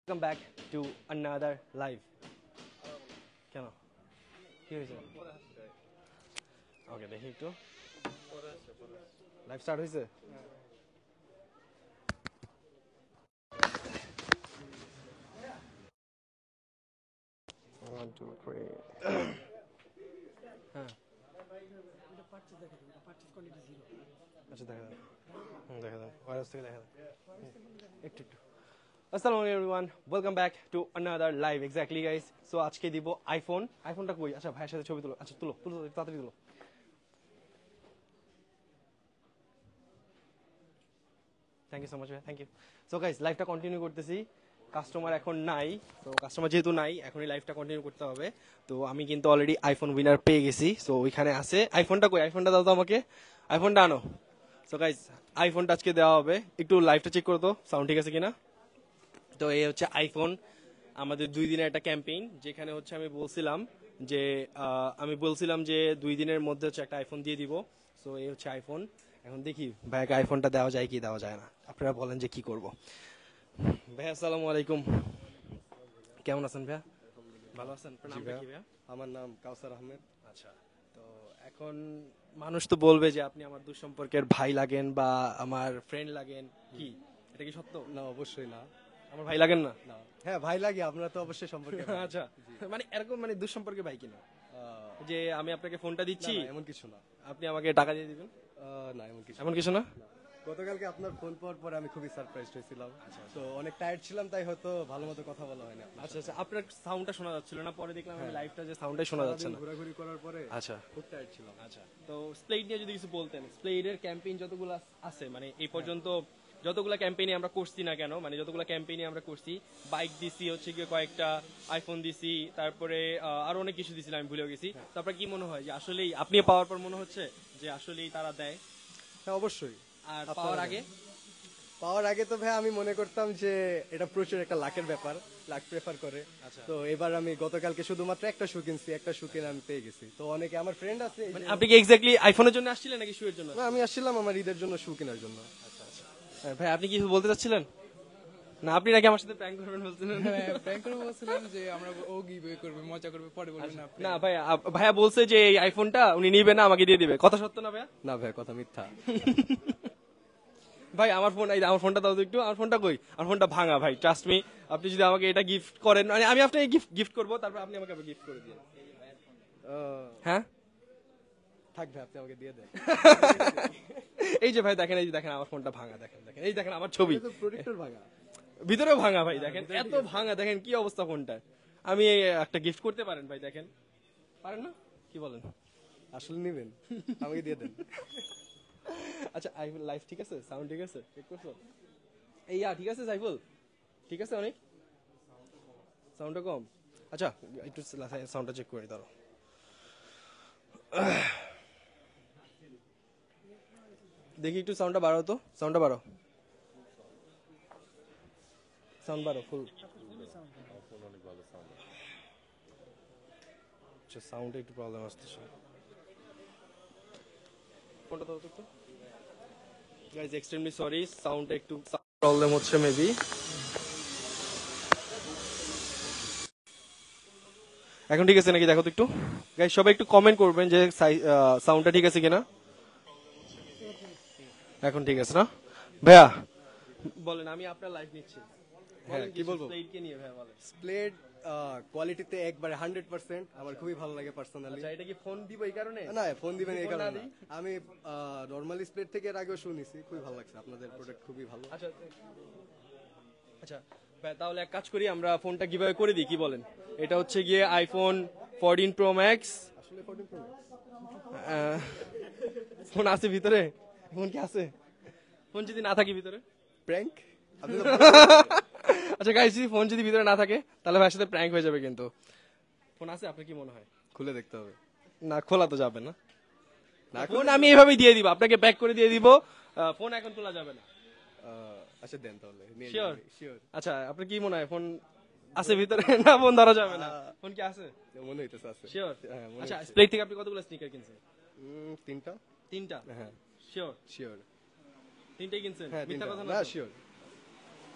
Welcome back to another live. কেন কি হয়েছে? ওকে দেখি একটু লাইভ স্টার্ট হয়েছে। One, two, three. হ্যাঁ আচ্ছা দেখা যাক দেখা যাক ভাইরাস থেকে দেখা যাক একটু একটু আসসালামু আলাইকুম everyone, welcome back to another live. Exactly guys, so আজকে দিব আইফোনটা কই? আচ্ছা ভাইয়ের সাথে ছবি তুলো। আচ্ছা তুলো তুলো তাড়াতাড়ি তুলো। থ্যাংক ইউ সো মাচ ভাই, থ্যাংক ইউ। সো গাইস লাইভটা কন্টিনিউ করতেছি। কাস্টমার এখন নাই, তো কাস্টমার যেহেতু নাই এখন এই লাইভটা কন্টিনিউ করতে হবে। তো আমি কিন্তু অলরেডি আইফোন উইনার পেয়ে গেছি। সো ওইখানে আছে আইফোনটা কই? আইফোনটা দাও তো আমাকে, আইফোনটা আনো। সো গাইস আইফোনটা আজকে দেওয়া হবে। একটু লাইভটা চেক করো তো সাউন্ড ঠিক আছে কিনা। তো এই হচ্ছে আইফোন, আমাদের 2 দিনের একটা ক্যাম্পেইন, যেখানে হচ্ছে আমি বলছিলাম যে 2 দিনের মধ্যে হচ্ছে একটা আইফোন দিয়ে দিব। সো এই হচ্ছে আইফোন। এখন দেখি ভাইয়াকে আইফোনটা দেওয়া যায় কি দেওয়া যায় না, আপনারা বলেন যে কি করব। ভাইয়া আসসালামু আলাইকুম, কেমন আছেন ভাইয়া? ভালো আছেন? আপনার নামটা কি ভাইয়া? আমার নাম কাউসার আহমেদ। আচ্ছা, তো এখন মানুষ তো বলবে যে আপনি আমার দুঃসম্পর্কের ভাই লাগেন বা আমার ফ্রেন্ড লাগেন, কি এটা কি সত্য? না, অবশ্যই না। আমার ভাই লাগেন না? না, হ্যাঁ ভাই লাগে, আপনারা তো অবশ্যই সম্পর্কে ভাই। আচ্ছা, মানে এরকম মানে দুঃসম্পর্কে ভাই কিনা, যে আমি আপনাকে ফোনটা দিচ্ছি না, এমন কিছু না। আপনি আমাকে টাকা দিয়ে দিবেন, না, এমন কিছু এমন কিছু না? না। গতকালকে আপনার ফোন পাওয়ার পরে আমি খুবই সারপ্রাইজড হয়েছিলাম। তো অনেক টায়ার্ড ছিলাম, তাই হয়তো ভালো মতো কথা বলা হয়নি আপনার আচ্ছা আচ্ছা, আপনার সাউন্ডটা শোনা যাচ্ছিল না, পরে দেখলাম আমি হ্যাঁ। লাইভটা যে সাউন্ডটাই শোনা যাচ্ছে সারাদিন না। ঘোরাঘুরি করার পরে আচ্ছা খুব টায়ার্ড ছিলাম। আচ্ছা, তো স্প্লেড নিয়ে যদি কিছু বলতেন, স্প্লেডের ক্যাম্পেইন যতগুলো আছে, মানে এই পর্যন্ত যতগুলা ক্যাম্পেইনে আমরা করছি না কেন, মানে যতগুলা ক্যাম্পেইনে আমরা করছি, বাইক দিছি, হচ্ছে গিয়ে কয়েকটা আইফোন দিছি, তারপরে আরো অনেক কিছু দিছিলাম, আমি ভুলেও গেছি। তারপরে কি মনে হয় যে আসলেই আপনি পাওয়ার পর মনে হচ্ছে যে আসলেই তারা দেয়? হ্যাঁ অবশ্যই। আর আপনারা পাওয়ার আগে তো ভাই আমি মনে করতাম যে এটা প্রচুর একটা লাকের ব্যাপার, লাক প্রেফার করে। আচ্ছা, তো এবার আমি গতকালকে শুধুমাত্র একটা শু কিনছি, একটা শু কিনে আমি পেয়ে গেছি। তো অনেকে আমার ফ্রেন্ড আছে এই যে- মানে আপনি কি এক্স্যাক্টলি আইফোনের জন্য আসছিলেন নাকি শুয়ের জন্য? না, আমি আসছিলাম আমার ঈদের জন্য শু কেনার জন্য। হ্যাঁ, ভাই আপনি কি বলতে চাচ্ছিলেন? না আপনি নাকি আমার সাথে প্র্যাঙ্ক করবেন বলছিলেন? হ্যাঁ প্র্যাঙ্ক করে বলছিলাম যে আমরা ও গিভওয়ে করবে, মজা করবে, পরে বলবেন আপনি। না ভাই, ভাইয়া বলছে যে এই আইফোনটা উনি নিবে না, আমাকে দিয়ে দিবে। কথা সত্য না ভাইয়া? না ভাই, কথা মিথ্যা। ভাই আমার ফোন, এই আমার ফোনটা দাও তো একটু। আমার ফোনটা কই? আমার ফোনটা ভাঙা ভাই, ট্রাস্ট মি। আপনি যদি আমাকে এটা গিফট করেন, মানে আমি আপনাকে গিফট করবো, তারপর আপনি আমাকে গিফট করে দিন। হ্যাঁ থাক ভাই, আপনি আমাকে দিয়ে দেন। এই যে ভাই দেখেন, এই যে দেখেন আমার ফোনটা ভাঙা, দেখেন দেখেন, এই দেখেন আমার ছবি, প্রোটেক্টর ভাঙা। ভিতরেও ভাঙা ভাই, দেখেন এত ভাঙা, দেখেন কি অবস্থা ফোনটা। আমি একটা গিফট করতে পারেন ভাই, দেখেন পারেন না? কি বলেন? আসলে নিবেন? আমাকে দিয়ে দেন। আচ্ছা আইফোন লাইভ ঠিক আছে, সাউন্ড ঠিক আছে, চেক করছো? এই ঠিক আছে সাইফুল, ঠিক আছে অনেক, সাউন্ডটা কম। আচ্ছা একটু সাউন্ডটা চেক করে দাও। দেখি একটু সাউন্ডটা বাড়াও তো, সাউন্ডটা বাড়াও, সাউন্ড বাড়াও ফুল। আচ্ছা সাউন্ডে একটু প্রবলেম আসতেছে, ফোনটা দাও তো একটু। গাইজ এক্সট্রিমলি সরি, সাউন্ডটা একটু প্রবলেম হচ্ছে মেবি। এখন ঠিক আছে নাকি দেখো তো একটু। গাইজ সবাই একটু কমেন্ট করবেন যে সাউন্ডটা ঠিক আছে কিনা। এখন ঠিক আছে না ভাইয়া? বলেন, আমি আপনার লাইভ নিচ্ছি। হ্যাঁ, কি বলবো? স্প্লেডকে নিয়ে ভাইয়া বলেন। স্প্লেড কোয়ালিটিতে একবারে 100%, আমার খুবই ভালো লাগে পার্সোনালি। আচ্ছা, এটা কি ফোন দিব এই কারণে? না, ফোন দিবেন এই ফোন না কারণে দিই? না। আমি নরমালি স্প্লেড থেকে এর আগেও শুনেছি, খুবই ভালো লাগছে। আপনাদের প্রোডাক্ট খুবই ভালো। আচ্ছা আচ্ছা ভাই, তাহলে এক কাজ করি, আমরা ফোনটা কিভাবে করে দিই, কি বলেন? এটা হচ্ছে গিয়ে আইফোন 14 প্রো ম্যাক্স। আসলে 14 Pro Max? ফোন আছে ভিতরে? ফোন কি আছে? ফোন যদি না থাকে ভিতরে? প্র্যাঙ্ক? আপনি তো আচ্ছা গাইস, যদি ফোন যদি ভিতরে না থাকে তাহলে ভাইয়ের সাথে প্র্যাঙ্ক হয়ে যাবে। কিন্তু ফোন আছে, আপনার কি মনে হয়? খুলে দেখতে হবে। না খোলা তো যাবে না। না, ফোন আমি এভাবেই দিয়ে দিব, আপনাকে ব্যাক করে দিয়ে দিব। ফোন এখন খোলা যাবে না। আচ্ছা দেন তাহলে। শিওর? শিওর। আচ্ছা আপনার কি মনে হয় ফোন আছে ভিতরে? না ফোন ধরা যাবে না। ফোন কি আছে? মনে হইতেছে আছে। শিওর? হ্যাঁ, মনে আচ্ছা হচ্ছে। স্প্লেড থেকে আপনি কতগুলো স্নিকার কিনছেন? 3টা। 3টা? হ্যাঁ শিওর? শিওর। 3টাই কিনছেন? হ্যাঁ মিথ্যা 3টা। কথা না না তো? শিওর।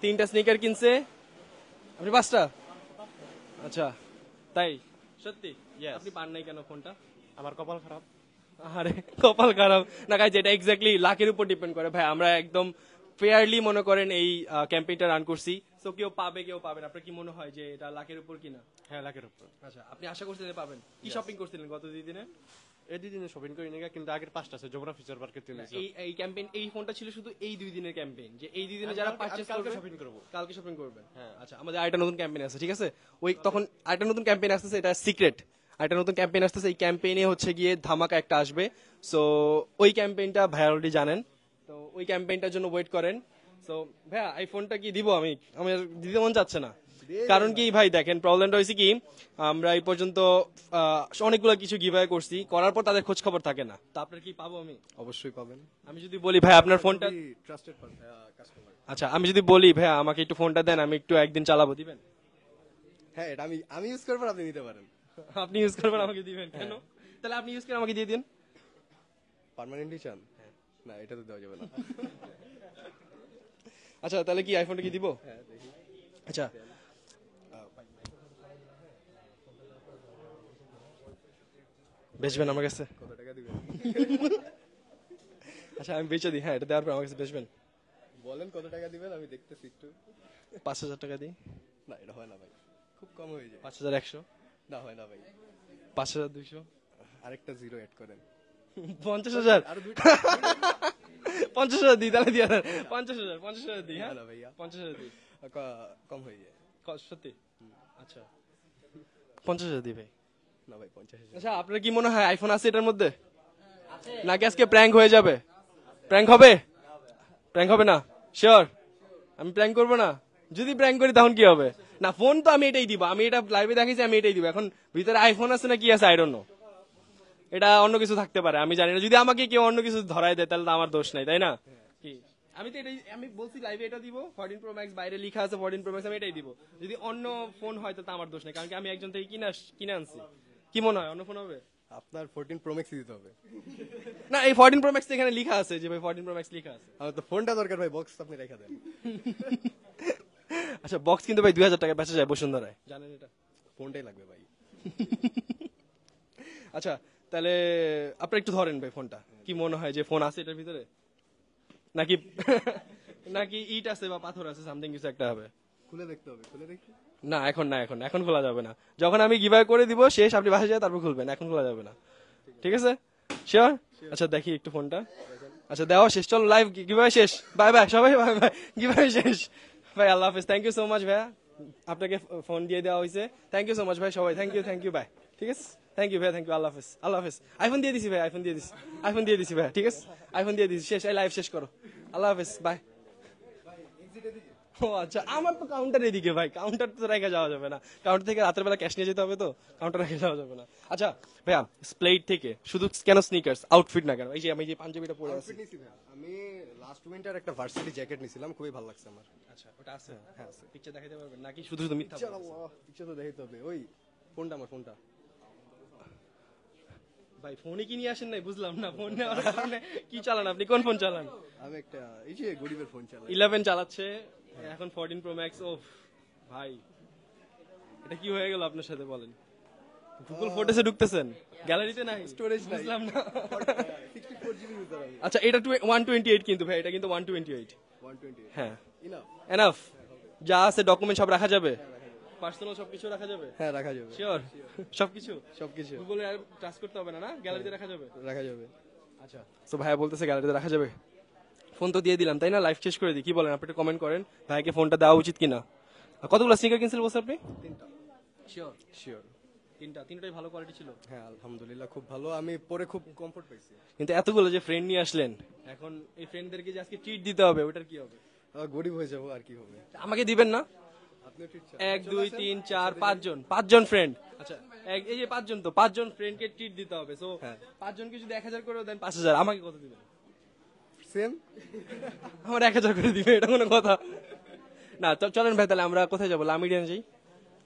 3টা স্নিকার কিনছে, আপনি 5টা? আচ্ছা তাই সত্যি Yes. আপনি পান নাই কেন ফোনটা? আমার কপাল খারাপ। আরে কপাল খারাপ না গাইজ, এটা এক্স্যাক্টলি লাকের উপর ডিপেন্ড করে ভাই। আমরা একদম ফেয়ারলি মনে করেন এই ক্যাম্পেইনটা রান করছি, সো কেউ পাবে কেউ পাবে না। আপনার কি মনে হয় যে এটা লাকের উপর কিনা? হ্যাঁ, লাখের উপর। আচ্ছা, আপনি আশা করছিলেন পাবেন? কি শপিং করছিলেন গত 2 দিনে? এই 2 দিনে শপিং করি না, কিন্তু আগের 5টা আছে যমুনা ফিউচার পার্কের তিন এই ক্যাম্পেইন, এই ফোনটা ছিল শুধু এই 2 দিনের ক্যাম্পেইন, যে এই 2 দিনে যারা পারচেজ কালকে করবে শপিং করব। কালকে শপিং করবেন। হ্যাঁ। আচ্ছা, আমাদের আরেকটা নতুন ক্যাম্পেইন আছে, ঠিক আছে? ওই তখন আরেকটা নতুন ক্যাম্পেইন আসতেছে, এটা সিক্রেট। আরেকটা নতুন ক্যাম্পেইন আসতেছে, এই ক্যাম্পেইনে হচ্ছে গিয়ে ধামাকা একটা আসবে। সো ওই ক্যাম্পেইনটা ভাই অলরেডি জানেন, তো ওই ক্যাম্পেইনটার জন্য ওয়েট করেন। সো ভাইয়া এই ফোনটা কি দিব আমি? আমার দিতে মন চাচ্ছে না। কারণ কি ভাই দেখেন, প্রবলেমটা হয়েছে কি, আমরা এই পর্যন্ত অনেকগুলো কিছু গিভঅ্যাওয়ে করছি, করার পর তাদের খোঁজ খবর থাকে না। তো আপনার কি পাবো আমি? অবশ্যই পাবেন। আমি যদি বলি ভাই আপনার ফোনটা, ট্রাস্টেড কাস্টমার। আচ্ছা আমি যদি বলি ভাইয়া আমাকে একটু ফোনটা দেন, আমি একটু একদিন চালাবো, দিবেন? হ্যাঁ, এটা আমি ইউজ করবো, আপনি নিতে পারেন। আপনি ইউজ করবেন, আমাকে দিবেন কেন? তাহলে আপনি ইউজ করে আমাকে দিয়ে দিন। পার্মানেন্টলি চান? না, এটা তো দেওয়া যাবে না। আচ্ছা তাহলে কি আইফোনটা কি দিব? হ্যাঁ, দেখি। আচ্ছা বেচবেন আমার কাছে? কত টাকা দিবেন? আচ্ছা আমি বেচে দিই, হ্যাঁ এটা দেওয়ার পর আমার কাছে বেচবেন? বলেন কত টাকা দিবেন, আমি দেখতেছি একটু। 5,000 টাকা দিই। না, এটা হয় না ভাই, খুব কম হয়ে যায়। 5,100? না, হয় না ভাই, 5,200? আরেকটা জিরো অ্যাড করেন। 50,000? আরো 2টা। 50,000 দিই তাহলে, দিয়ে দেন। 50,000 দিই, হ্যাঁ না ভাইয়া, 50,000 দিই। কম হয়ে যায়। সত্যি? আচ্ছা 50,000 দিই ভাই। না ভাই, 50,000। আচ্ছা আপনার কি মনে হয় আইফোন আছে এটার মধ্যে, নাকি আজকে প্র্যাঙ্ক হয়ে যাবে? প্র্যাঙ্ক হবে? প্র্যাঙ্ক হবে না? শিওর? আমি প্র্যাঙ্ক করবো না? যদি প্র্যাঙ্ক করি তখন কি হবে? না ফোন তো আমি এটাই দিব, আমি এটা লাইভে দেখাইছি, আমি এটাই দিব। এখন ভিতরে আইফোন আছে না কি আছে আই ডোন্ট নো, এটা অন্য কিছু থাকতে পারে, আমি জানি না। যদি আমাকে কেউ অন্য কিছু ধরাই দেয় তাহলে তো আমার দোষ নাই, তাই না? কি আমি তো এটাই, আমি বলছি লাইভে এটা দিব, 14 প্রো ম্যাক্স, বাইরে লেখা আছে 14 প্রো ম্যাক্স, আমি এটাই দিব। যদি অন্য ফোন হয় তো আমার দোষ নেই, কারণ কি আমি একজন থেকে কিনে আনছি। কি মনে হয় অন্য ফোন হবে? আপনার 14 প্রো ম্যাক্স দিতে হবে। না এই 14 প্রো ম্যাক্স এখানে লেখা আছে যে ভাই 14 প্রো ম্যাক্স লেখা আছে। আমার তো ফোনটা দরকার ভাই, বক্স আপনি রেখে দেন। আচ্ছা বক্স কিন্তু ভাই 2,000 টাকায় বেচা যায় বসুন্ধরায়, জানেন এটা? ফোনটাই লাগবে ভাই। আচ্ছা তাহলে আপনি একটু ধরেন ভাই ফোনটা, কি মনে হয় যে ফোন আছে এটার ভিতরে, নাকি নাকি ইট আছে বা পাথর আছে, সামথিং কিছু একটা হবে? খুলে দেখতে হবে, খুলে দেখি। না এখন না, এখন খোলা যাবে না। যখন আমি গিভঅ্যাওয়ে করে দিব শেষ, আপনি বাসায় যায় তারপর খুলবেন, এখন খোলা যাবে না, ঠিক আছে? শিওর? আচ্ছা দেখি একটু ফোনটা। আচ্ছা দেওয়া শেষ, চলো লাইভ গিভঅ্যাওয়ে শেষ, বাই বাই সবাই, বাই বাই, গিভঅ্যাওয়ে শেষ ভাই, আল্লাহ হাফেজ। থ্যাংক ইউ সো মাচ ভাইয়া, আপনাকে ফোন দিয়ে দেওয়া হয়েছে। থ্যাংক ইউ সো মাচ ভাই, সবাই থ্যাংক ইউ বাই, ঠিক আছে? থ্যাংক ইউ ভাই, থ্যাংক ইউ, আল্লাহ হাফেজ, আল্লাহ হাফেজ। আইফোন দিয়ে দিছি ভাই, আইফোন দিয়ে দিছি ভাই, ঠিক আছে? আইফোন দিয়ে দিছি, শেষ, এই লাইভ শেষ করো, আল্লাহ হাফেজ, বাই। ও আচ্ছা, আমার তো কাউন্টার এদিকে ভাই, কাউন্টার তো রেখে যাওয়া যাবে না, কাউন্টার থেকে রাতের বেলা ক্যাশ নিয়ে যেতে হবে, তো কাউন্টার রেখে যাওয়া যাবে না। আচ্ছা ভাইয়া স্প্লেট থেকে শুধু কেন স্নিকার্স, আউটফিট না কেন? এই যে আমি যে পাঞ্জাবিটা পরে আছি। আউটফিট নিছি ভাই, আমি লাস্ট উইন্টার একটা ভার্সিটি জ্যাকেট নিছিলাম, খুবই ভালো লাগছে আমার। আচ্ছা ওটা আছে? হ্যাঁ আছে। পিকচার দেখাইতে পারবেন নাকি শুধু মিথ্যা বলছেন? ইনশাআল্লাহ পিকচার তো দেখাইতে হবে। ওই ফোনটা, আমার ফোনটা ভাই ফোনে কি নিয়ে আসেন নাই, বুঝলাম না। ফোন নেওয়ার কারণে কি চালান আপনি, কোন ফোন চালান? আমি একটা এই যে গরিবের ফোন চালাই। 11 চালাচ্ছে এখন, 14 প্রো ম্যাক্স। ও ভাই এটা কি হয়ে গেল আপনার সাথে বলেন? গুগল ফটোসে ঢুকতেছেন, গ্যালারিতে নাই, স্টোরেজ নাই। বুঝলাম না। 64 জিবি ইউজার আমি। আচ্ছা এটা 128 কিন্তু ভাই, এটা কিন্তু 128। 120 হ্যাঁ ইনাফ। এনাফ, যা আছে ডকুমেন্ট সব রাখা যাবে, পার্সোনাল সবকিছু রাখা যাবে? হ্যাঁ, রাখা যাবে শিওর? সবকিছু সবকিছু গুগলে আর টাচ করতে হবে না, না গ্যালারিতে রাখা যাবে? রাখা যাবে। আচ্ছা তো ভাইয়া বলতেছে গ্যালারিতে রাখা যাবে। ফোন তো দিয়ে দিলাম তাই না, লাইভ শেষ করে দিই, কি বলেন? আপনি একটু কমেন্ট করেন ভাইকে ফোনটা দেওয়া উচিত কিনা। আর কতগুলো স্নিকার কিনছিল বলছেন আপনি? 3টা শিওর? শিওর। তিনটাই ভালো কোয়ালিটি ছিল? হ্যাঁ আলহামদুলিল্লাহ, খুব ভালো, আমি পরে খুব কমফোর্ট পাইছি। কিন্তু এতগুলো যে ফ্রেন্ড নিয়ে আসলেন, এখন এই ফ্রেন্ডদেরকে যে আজকে ট্রিট দিতে হবে, ওটার কি হবে? গরিব হয়ে যাবো, আর কি হবে। আমাকে দিবেন না? আপনিও ঠিক 1 2 3 4 5জন ফ্রেন্ড। আচ্ছা এই যে 5জন, তো 5জন ফ্রেন্ডকে ট্রিট দিতে হবে। সো হ্যাঁ। 5জনকে যদি 1000 করে দেন 5000, আমাকে কত দিবেন? সেম। আমার 1000 করে দিবে, এটা কোনো কথা না? চলেন ভাই তাহলে আমরা কোথায় যাবো? লামিডিয়ান যাই,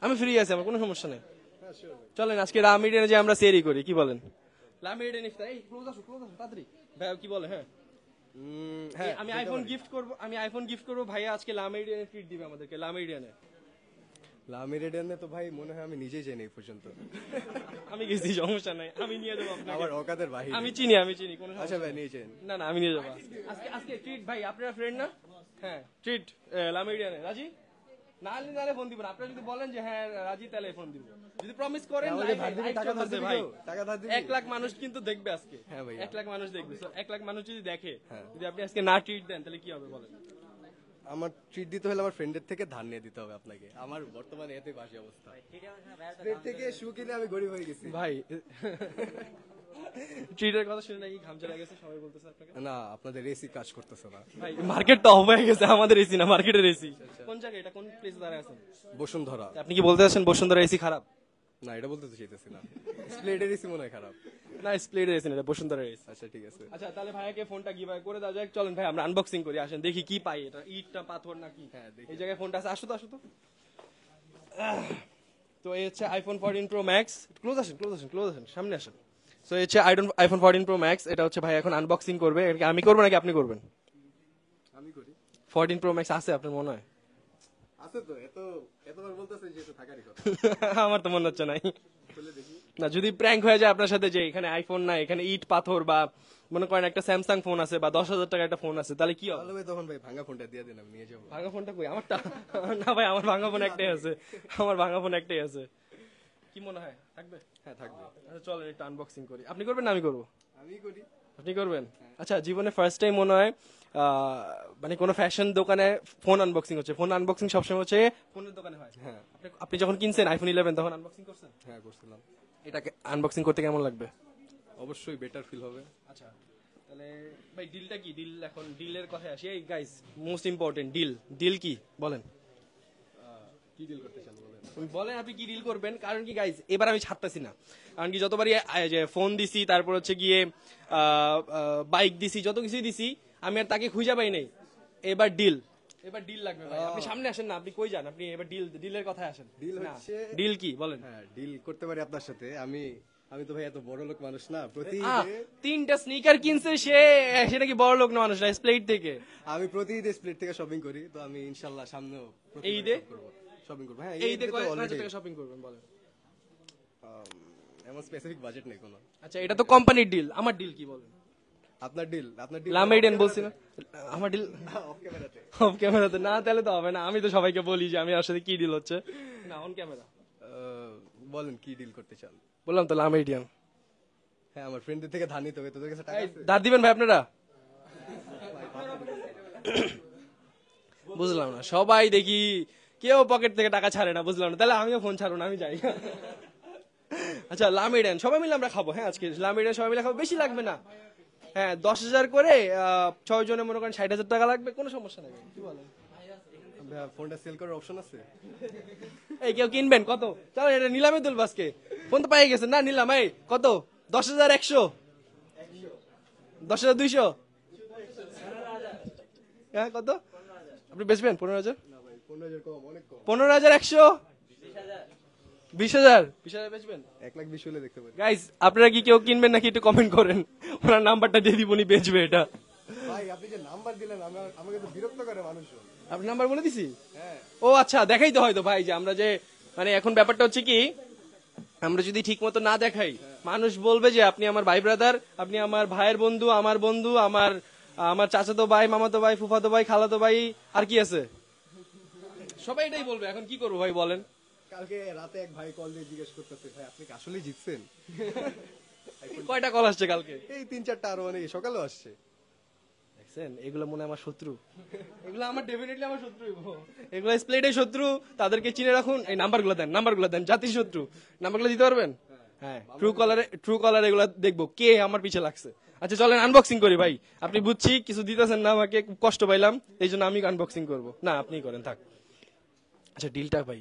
আমি ফ্রি আছি, আমার কোনো সমস্যা নেই। চলেন আজকে লামিডিয়ানে যে আমরা সেরি করি, কি বলেন? লামিডিয়ান ইফতার, এই ক্লোজ আসো তাড়াতাড়ি। ভাই কি বলে? হ্যাঁ হ্যাঁ, আমি আইফোন গিফট করব, ভাইয়া আজকে লামিডিয়ানে ট্রিট দিবে আমাদেরকে, লামিডিয়ানে। লামিরেডিয়ানে তো ভাই মনে হয় আমি নিজেই যাই এই পর্যন্ত। আমি গেছি, সমস্যা নাই, আমি নিয়ে যাবো আপনাকে। আমার অকাদের বাহিরে। আমি চিনি কোনো আচ্ছা ভাই নিয়ে যান। না না আমি নিয়ে যাবো আজকে। আজকে ট্রিট ভাই, আপনারা ফ্রেন্ড না? হ্যাঁ ট্রিট লামিডিয়ানে রাজি? নালে ফোন দিবেন। আপনারা যদি বলেন যে হ্যাঁ রাজি, তাহলে ফোন দিব। যদি প্রমিস করেন আমাকে ধার দিবি, টাকা ধার দিবি ভাই, কেউ? টাকা ধার দিবি? 1 লাখ মানুষ কিন্তু দেখবে আজকে। হ্যাঁ ভাই। 1 লাখ মানুষ দেখবে। 1 লাখ মানুষ যদি দেখে, হ্যাঁ। যদি আপনি আজকে না ট্রিট দেন তাহলে কি হবে বলেন? আমার ট্রিট দিতে হলে আমার ফ্রেন্ডের থেকে ধার নিয়ে দিতে হবে আপনাকে। আমার বর্তমানে এতে বাজে অবস্থা। ট্রিট থেকে শু কিনে আমি গরিব হয়ে গেছি। ভাই ট্রিটের কথা শুনে নাকি ঘাম চলে গেছে, সবাই বলতেছে আপনাকে। না আপনাদের এসি কাজ করতেছে না। ভাই মার্কেট তো অফ হয়ে গেছে, আমাদের এসি না, মার্কেটের এসি। কোন জায়গায় এটা, কোন প্লেসে দাঁড়ায় আছেন? বসুন্ধরা। আপনি কি বলতে চাচ্ছেন বসুন্ধরা এসি খারাপ? না এটা বলতে তো চাইতেছি না, স্প্লেডের এসি মনে হয় খারাপ। না স্প্লেডের এসি না, এটা বসুন্ধরা এসি। আচ্ছা ঠিক আছে। আচ্ছা তাহলে ভাইয়াকে ফোনটা গিভ করে দাও যাক। চলেন ভাই আমরা আনবক্সিং করি, আসেন দেখি কি পাই। এটা ইটটা পাথর নাকি? হ্যাঁ, দেখি। এই জায়গায় ফোনটা আছে, আসো তো। তো এই হচ্ছে আইফোন 14 প্রো ম্যাক্স। ক্লোজ আসেন, সামনে আসেন। সো এই হচ্ছে আইফোন 14 প্রো ম্যাক্স। এটা হচ্ছে ভাই এখন আনবক্সিং করবে। এটা কি আমি করবো নাকি আপনি করবেন? আমি করি। 14 প্রো ম্যাক্স আছে আপনার মনে হয়? আছে তো, এতবার বলতেছেন যে তো থাকারই কথা। আমার তো মনে হচ্ছে নাই। খুলে দেখি। না যদি প্র্যাঙ্ক হয়ে যায় আপনার সাথে যে এখানে আইফোন না, এখানে ইট পাথর, বা মনে করেন একটা স্যামসাং ফোন আছে বা 10,000 টাকা একটা ফোন আছে, তাহলে কি হবে? তাহলে ভাই তখন ভাই ভাঙা ফোনটা দিয়ে দিন, আমি নিয়ে যাবো। ভাঙা ফোনটা কই আমারটা? না ভাই আমার ভাঙা ফোন একটাই আছে। কি মনে হয় থাকবে? হ্যাঁ থাকবে। আচ্ছা চলেন একটা আনবক্সিং করি। আপনি করবেন না আমি করবো? আমি করি। আপনি করবেন? আচ্ছা জীবনে ফার্স্ট টাইম মনে হয় মানে কোনো ফ্যাশন দোকানে ফোন আনবক্সিং হচ্ছে। ফোন আনবক্সিং সবসময় হচ্ছে ফোনের দোকানে হয়। হ্যাঁ আপনি যখন কিনছেন আইফোন 11 তখন আনবক্সিং করছেন? হ্যাঁ করছিলাম। এটাকে আনবক্সিং করতে কেমন লাগবে? অবশ্যই বেটার ফিল হবে। আচ্ছা তাহলে ভাই ডিলটা কি? এখন ডিলের কথায় আসি। এই গাইস মোস্ট ইম্পর্টেন্ট ডিল কি বলেন? কি ডিল করতে চান বলেন? বলেন আপনি কি ডিল করবেন? কারণ কি গাইজ এবার আমি ছাড়তেছি না। কারণ কি যতবারই যে ফোন দিছি, তারপর হচ্ছে গিয়ে বাইক দিছি, যত কিছুই দিছি, আমি আর তাকে খুঁজে পাই নাই। এবার ডিল লাগবে ভাই। আপনি সামনে আসেন না, আপনি কই যান? আপনি এবার ডিলের কথায় আসেন। ডিল হচ্ছে ডিল কি বলেন? হ্যাঁ ডিল করতে পারি আপনার সাথে। আমি তো ভাই এত বড় লোক মানুষ না। প্রতি 3টা স্নিকার কিনছে সেটা কি বড় লোক না মানুষ না, স্প্লেট থেকে। আমি প্রতি ঈদে স্প্লিট থেকে শপিং করি, তো আমি ইনশাআল্লাহ সামনেও এই ঈদে শপিং করব। হ্যাঁ এই ঈদে তো কয় অলরেডি টাকা শপিং করবেন বলেন? এমন স্পেসিফিক বাজেট নেই কোনো। আচ্ছা এটা তো কোম্পানির ডিল, আমার ডিল কি বলেন? আপনার ডিল লামেডিয়ান বলছি না, আমার ডিল অফ ক্যামেরাতে। অফ ক্যামেরাতে না, তাহলে তো হবে না। আমি তো সবাইকে বলি যে আমি আর সাথে কি ডিল হচ্ছে। না অন ক্যামেরা বলেন কি ডিল করতে চান? বললাম তো লামেডিয়ান। হ্যাঁ আমার ফ্রেন্ডদের থেকে ধার নিতে হবে, তোদের কাছে টাকা আছে? ধার দিবেন ভাই আপনারা? বুঝলাম না, সবাই দেখি কেউ পকেট থেকে টাকা ছাড়ে না, বুঝলাম না। তাহলে আমিও ফোন ছাড়বো না, আমি যাই। আচ্ছা লামেডিয়ান সবাই মিলে আমরা খাবো। হ্যাঁ আজকে লামেডিয়ান সবাই মিলে খাবো, বেশি লাগবে না। হ্যাঁ 10,000 করে 6 জনে মনে করেন 60,000 টাকা লাগবে, কোনো সমস্যা নেই। কি বলেন? ফোনটা সেল করার অপশন আছে? এই কেউ কিনবেন? কত? চলো এটা নিলামে তুলবো আজকে। ফোন তো পাই গেছেন না, নিলাম। এই কত? 10,100, 10,200, হ্যাঁ কত আপনি বেচবেন? 15,000, না ভাই 15,000 কম, অনেক কম। 15,100, 20,000, 20,000 বেচবেন? 1,20,000 হলে দেখতে পারি। গাইস আপনারা কি কেউ কিনবেন নাকি একটু কমেন্ট করেন। ওনার নাম্বারটা দিয়ে দিব, উনি বেচবে এটা। ভাই আপনি যে নাম্বার দিলেন আমাকে তো বিরক্ত করে মানুষজন। আপনার নাম্বার বলে দিছি? হ্যাঁ ও আচ্ছা দেখাই তো হয়তো ভাই যে আমরা যে মানে এখন ব্যাপারটা হচ্ছে কি, আমরা যদি ঠিক মতো না দেখাই মানুষ বলবে যে আপনি আমার ভাই ব্রাদার, আপনি আমার ভাইয়ের বন্ধু, আমার চাচাতো ভাই, মামাতো ভাই, ফুফাতো ভাই, খালাতো ভাই, আর কি আছে, সবাই এটাই বলবে। এখন কি করবো ভাই বলেন? কালকে রাতে এক ভাই কল দিয়ে জিজ্ঞেস করতেছে, ভাই আপনি কি আসলেই জিতছেন? কয়টা কল আসছে কালকে? এই 3-4টা, আরো অনেক সকালেও আসছে। দেখছেন এগুলো মনে হয় আমার শত্রু, এগুলো আমার ডেফিনেটলি আমার শত্রু, এগুলো স্প্লেটের শত্রু, তাদেরকে চিনে রাখুন। এই নাম্বারগুলো দেন, জাতির শত্রু। নাম্বারগুলো দিতে পারবেন? হ্যাঁ ট্রু কলার এগুলো দেখবো কে আমার পিছে লাগছে। আচ্ছা চলেন আনবক্সিং করি ভাই। আপনি বুঝছি কিছু দিতেছেন না আমাকে, খুব কষ্ট পাইলাম, এই জন্য আমি আনবক্সিং করবো না, আপনি করেন থাক। আচ্ছা ডিলটা ভাই,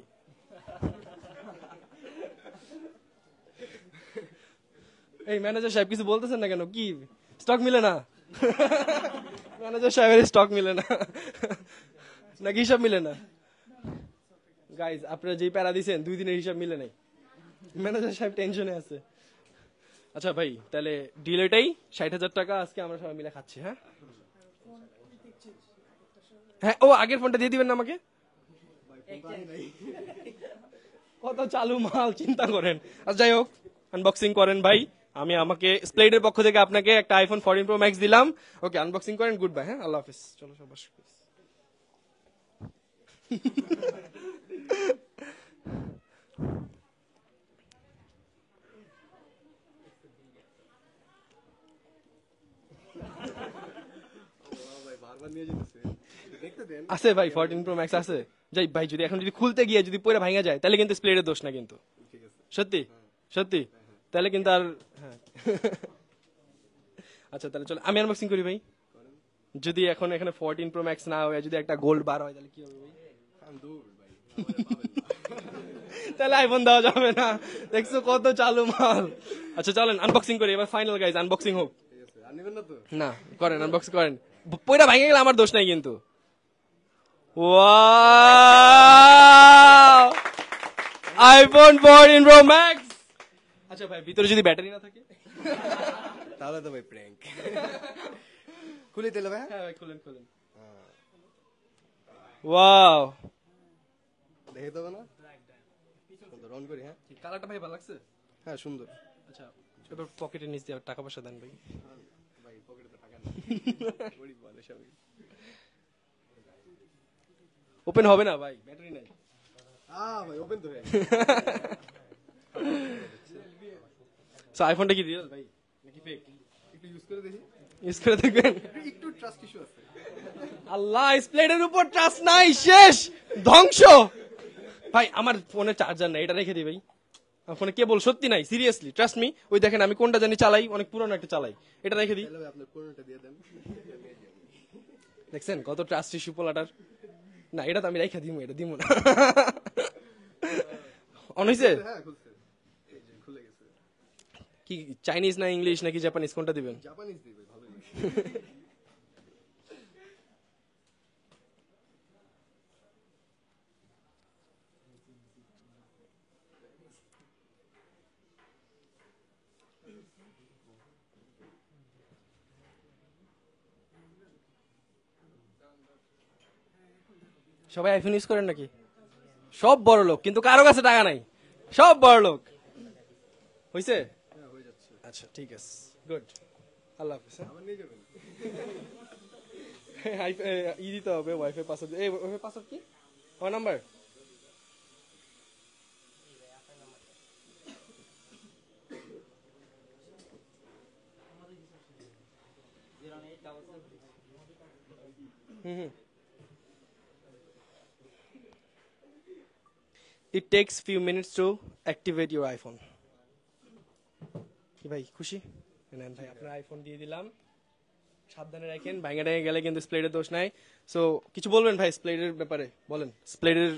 এই ম্যানেজার সাহেব কিছু বলতেছেন না কেন? কি স্টক মিলে না? ম্যানেজার সাহেবের স্টক মিলে না নাকি হিসাব মিলে না? গাইজ আপনারা যেই প্যারা দিচ্ছেন 2 দিনের হিসাব মিলে নাই, ম্যানেজার সাহেব টেনশনে আছে। আচ্ছা ভাই তাহলে ডিল এটাই, 60,000 টাকা আজকে আমরা সবাই মিলে খাচ্ছি। হ্যাঁ হ্যাঁ ও আগের ফোনটা দিয়ে দিবেন না আমাকে? কত চালু মাল চিন্তা করেন। আচ্ছা যাই হোক, আনবক্সিং করেন ভাই। আমাকে স্প্লেডের পক্ষ থেকে আপনাকে একটা আইফোন 14 প্রো ম্যাক্স দিলাম। ওকে, আনবক্সিং করেন। Good bye. হ্যাঁ, আল্লাহ হাফিজ। চলো সবাই। ভাই বারবার নিয়ে যেতেছে, দেখতে দেন। আছে ভাই 14 প্রো ম্যাক্স আছে। যাই ভাই, যদি এখন যদি খুলতে গিয়ে যদি পরে ভাঙা যায় তাহলে কিন্তু স্প্লেডের দোষ না কিন্তু। ঠিক আছে, সত্যি সত্যি, তাহলে কিন্তু আর হ্যাঁ। আচ্ছা তাহলে চলো আমি আনবক্সিং করি ভাই। যদি এখন এখানে 14 প্রো ম্যাক্স না হয়, যদি একটা গোল্ড বার হয় তাহলে কি হবে ভাই? আমি দূর ভাই, আমারে পাবেন না। তাহলে আইফোন দেওয়া যাবে না। দেখছো কত চালু মাল। আচ্ছা চলেন আনবক্সিং করি এবার। ফাইনাল গাইজ, আনবক্সিং হোক। ঠিক আছে, আর নেবেন না তো? না করেন, আনবক্স করেন। পয়টা ভেঙে গেলে আমার দোষ নাই কিন্তু। IPhone 14 pro max. আচ্ছা ভাই, ভিতরে যদি ব্যাটারি না থাকে? তাহলে তো ভাই প্র্যাঙ্ক। খুলে দিলে ভাই। হ্যাঁ ভাই, খুলেন খুলেন। ওয়াও, দেখে দেবে না? রন করি। হ্যাঁ কালারটা ভাই ভালো লাগছে। হ্যাঁ সুন্দর। আচ্ছা এবার পকেটের নিচ দিয়ে টাকা পয়সা দেন ভাই। ভাই পকেটে তো টাকা নেই, গরিব মানুষ আমি। ওপেন হবে না ভাই, ব্যাটারি নাই। ভাই ওপেন তো হয়ে সো আইফোনটা কি রিয়েল ভাই নাকি ফেক? একটু ইউজ করে দেখি। ইউজ করে দেখবেন। একটু ট্রাস্ট ইস্যু আছে। আল্লাহ, স্প্লেডের উপর ট্রাস্ট নাই, শেষ, ধ্বংস। ভাই আমার ফোনে চার্জার নাই, এটা রেখে দিই ভাই। আমার ফোনে কেবল সত্যি নাই, সিরিয়াসলি ট্রাস্ট মি। ওই দেখেন আমি কোনটা জানি চালাই, অনেক পুরনো একটা চালাই, এটা রেখে দিই। তাহলে ভাই আপনার পুরোটা দিয়ে দেন। দেখছেন কত ট্রাস্ট ইস্যু পোলাটার। না এটা তো আমি রেখে দিব, এটা দিব না। অন হইছে? হ্যাঁ খুলছে, এই যে খুলে গেছে। কি চাইনিজ না ইংলিশ নাকি জাপানিজ, কোনটা দিবেন? জাপানিজ দিই ভাই, ভালোই। সবাই আইফোন ইউজ করেন নাকি? সব বড় লোক, কিন্তু কারো কাছে টাকা নাই। সব বড় লোক হইছে। আচ্ছা ঠিক আছে, গুড। আল্লাহ হাফেজ। আবার নিয়ে যাবেন। ই দিতে হবে, ওয়াইফাই পাসওয়ার্ড। এই ওয়াইফাই পাসওয়ার্ড কি? আমার number. It takes few minutes to activate your iPhone. কি ভাই খুশি? নেন ভাই, আপনার আইফোন দিয়ে দিলাম। সাবধানে রাখেন, ভাঙে টাঙে গেলে কিন্তু স্প্লেডের দোষ নাই। সো কিছু বলবেন ভাই স্প্লেডের ব্যাপারে? বলেন স্প্লেডের।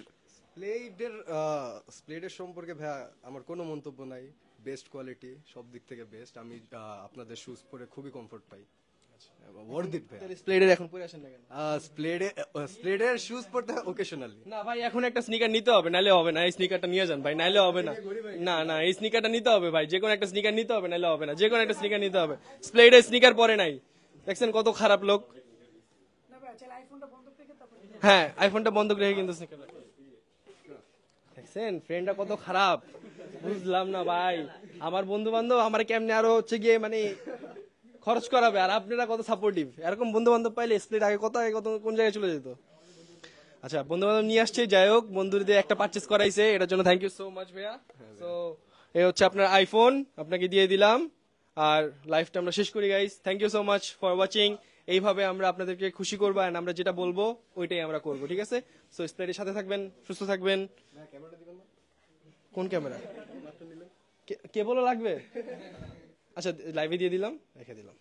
স্প্লেডের সম্পর্কে ভাই আমার কোনো মন্তব্য নাই। বেস্ট কোয়ালিটি, সব দিক থেকে বেস্ট। আমি আপনাদের শুজ পরে খুবই কমফোর্ট পাই। ওয়ার্থ ইট ভাই। স্প্লেডের এখন পরে আসেন না কেন? স্প্লেডের শুজ পরতে ওকেশনালি। না ভাই, এখন একটা স্নিকার নিতে হবে, নাইলে হবে না। এই স্নিকারটা নিয়ে যান ভাই, নাইলে হবে না। না না, এই স্নিকারটা নিতে হবে ভাই, যে কোনো একটা স্নিকার নিতে হবে, নাইলে হবে না। যে কোনো একটা স্নিকার নিতে হবে। স্প্লেডের স্নিকার পরে নাই, দেখছেন কত খারাপ লোক। হ্যাঁ, আইফোনটা বন্ধ রেখে কিন্তু স্নিকার দেখছেন, ফ্রেন্ডটা কত খারাপ। বুঝলাম না ভাই, আমার বন্ধু বান্ধব আমার কেমনে আরো হচ্ছে গিয়ে মানে খরচ করাবে, আর আপনারা কত সাপোর্টিভ। এরকম বন্ধু বান্ধব পাইলে স্প্লিট আগে কত কোন জায়গায় চলে যেত। আচ্ছা বন্ধু বান্ধব নিয়ে আসছে, যাই হোক বন্ধুর দিয়ে একটা পারচেস করাইছে, এটার জন্য থ্যাংক ইউ সো মাচ ভাইয়া। সো এই হচ্ছে আপনার আইফোন, আপনাকে দিয়ে দিলাম। আর লাইফটা আমরা শেষ করি guys. Thank you so much for watching. এইভাবে আমরা আপনাদেরকে খুশি করবো, এন্ড আমরা যেটা বলবো ওইটাই আমরা করবো, ঠিক আছে? সো স্প্লেটের সাথে থাকবেন, সুস্থ থাকবেন। কোন ক্যামেরা? কেবলও লাগবে? আচ্ছা লাইভে দিয়ে দিলাম, রেখে দিলাম।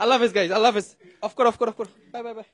আল্লাহ হাফেজ গাইজ, আল্লাহ হাফেজ। অফ কর, অফ কর, অফ কর। Bye bye bye.